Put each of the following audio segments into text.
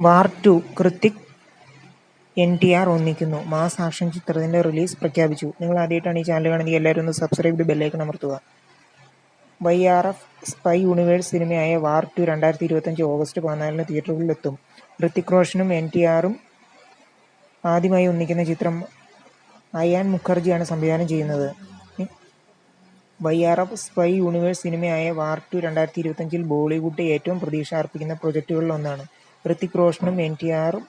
വാർ 2 കൃത്തിക് NTR ഒന്നിക്കുന്നു. Mass action ചിത്രത്തിന്റെ release പ്രഖ്യാപിച്ചു. നിങ്ങൾ ആദ്യമായിട്ടാണ് ഈ ചാനൽ കാണുന്നത്, എല്ലാവരും ഒന്ന് സബ്സ്ക്രൈബ് ചെയ്ത് ബെല്ലൈക്കൺ അമർത്തുക. YRF സ്പൈ യൂണിവേഴ്സ് സിനിമയായ വാർ 2 2025 ഓഗസ്റ്റ് 14 തിയേറ്ററുകളിലെത്തും. ഋത്തിക് റോഷനും NTRഉം ആദ്യമായി ഒന്നിക്കുന്ന ചിത്രം അയാൻ മുഖർജിയാണ് സംവിധാനം ചെയ്യുന്നത്. YRF സ്പൈ യൂണിവേഴ്സ് സിനിമയായ വാർ 2 2025 ബോളിവുഡ് ഏറ്റവും പ്രതീക്ഷ അർപ്പിക്കുന്ന പ്രൊജക്ടുകളിലൊന്നാണ്. ഋത്തിക് റോഷനും NTRഉം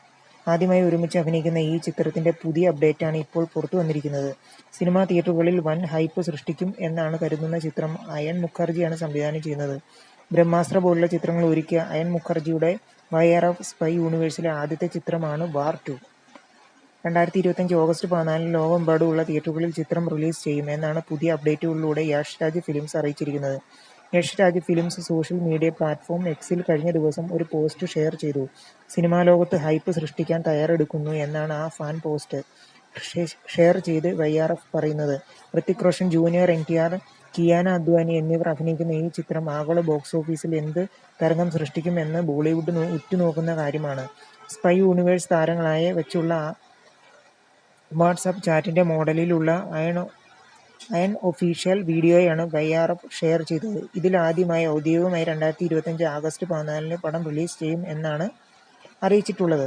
ആദ്യമായി ഒരുമിച്ച് അഭിനയിക്കുന്ന ഈ ചിത്രത്തിന്റെ പുതിയ അപ്ഡേറ്റാണ് ഇപ്പോൾ പുറത്തുവന്നിരിക്കുന്നത്. സിനിമാ തിയേറ്ററുകളിൽ വൻ ഹൈപ്പ് സൃഷ്ടിക്കും എന്നാണ് കരുതുന്ന ചിത്രം അയൻ മുഖർജിയാണ് സംവിധാനം ചെയ്യുന്നത്. ബ്രഹ്മാസ്ത്ര പോലുള്ള ചിത്രങ്ങൾ ഒരുക്കിയ അയൻ മുഖർജിയുടെ YRF സ്പൈ യൂണിവേഴ്സിലെ ആദ്യത്തെ ചിത്രമാണ് വാർ 2. 2025 ഓഗസ്റ്റ് 14 ലോകമെമ്പാടുമുള്ള തിയേറ്ററുകളിൽ ചിത്രം റിലീസ് ചെയ്യും എന്നാണ് പുതിയ അപ്ഡേറ്റുകളിലൂടെ യഷ് രാജ് ഫിലിംസ് അറിയിച്ചിരിക്കുന്നത്. Yash Raj films social media platform എക്സിൽ കഴിഞ്ഞ ദിവസം ഒരു പോസ്റ്റ് ഷെയർ ചെയ്തു. സിനിമാ ലോകത്ത് ഹൈപ്പ് സൃഷ്ടിക്കാൻ തയ്യാറെടുക്കുന്നു എന്നാണ് ആ ഫാൻ പോസ്റ്റ് ഷെയർ ചെയ്ത് YRF പറയുന്നത്. Hrithik Roshan junior, NTR, Kiana Advani എന്നിവർ അഭിനയിക്കുന്ന ഈ ചിത്രം ആഗോള ബോക്സ് ഓഫീസിൽ എന്ത് തരംഗം സൃഷ്ടിക്കും എന്ന് ബോളിവുഡ് ഉറ്റുനോക്കുന്ന കാര്യമാണ്. സ്പൈ യൂണിവേഴ്സ് താരങ്ങളായ വെച്ചുള്ള വാട്സാപ്പ് ചാറ്റിന്റെ മോഡലിലുള്ള അയൺ ഒഫീഷ്യൽ വീഡിയോയാണ് YRF ഷെയർ ചെയ്തത്. ഇതിൽ ആദ്യമായി ഔദ്യോഗികമായി 2025 ആഗസ്റ്റ് 14 പടം റിലീസ് ചെയ്യും എന്നാണ് അറിയിച്ചിട്ടുള്ളത്.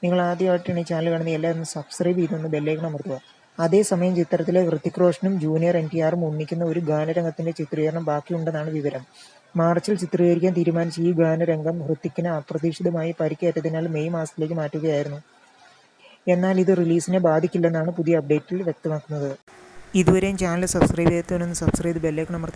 നിങ്ങൾ ആദ്യമായിട്ടാണ് ഈ ചാനൽ കാണുന്നത്, എല്ലാവരും സബ്സ്ക്രൈബ് ചെയ്തൊന്ന് ബെല്ലൈക്കൺ അമർത്തുക. അതേസമയം ചിത്രത്തിലെ ഋത്തിക് റോഷനും ജൂനിയർ NTRഉം ഒന്നിക്കുന്ന ഒരു ഗാനരംഗത്തിന്റെ ചിത്രീകരണം ബാക്കിയുണ്ടെന്നാണ് വിവരം. മാർച്ചിൽ ചിത്രീകരിക്കാൻ തീരുമാനിച്ച ഈ ഗാനരംഗം ഋത്തിക്കിന് അപ്രതീക്ഷിതമായി പരിക്കേറ്റതിനാൽ മെയ് മാസത്തിലേക്ക് മാറ്റുകയായിരുന്നു. എന്നാൽ ഇത് റിലീസിനെ ബാധിക്കില്ലെന്നാണ് പുതിയ അപ്ഡേറ്റിൽ വ്യക്തമാക്കുന്നത്. ഇതുവരെയും ചാനൽ സബ്സ്ക്രൈബ് ചെയ്യാത്തവരൊന്ന് സബ്സ്ക്രൈബ് ചെയ്ത് ബെല്ലൈക്കൺ അമർത്തി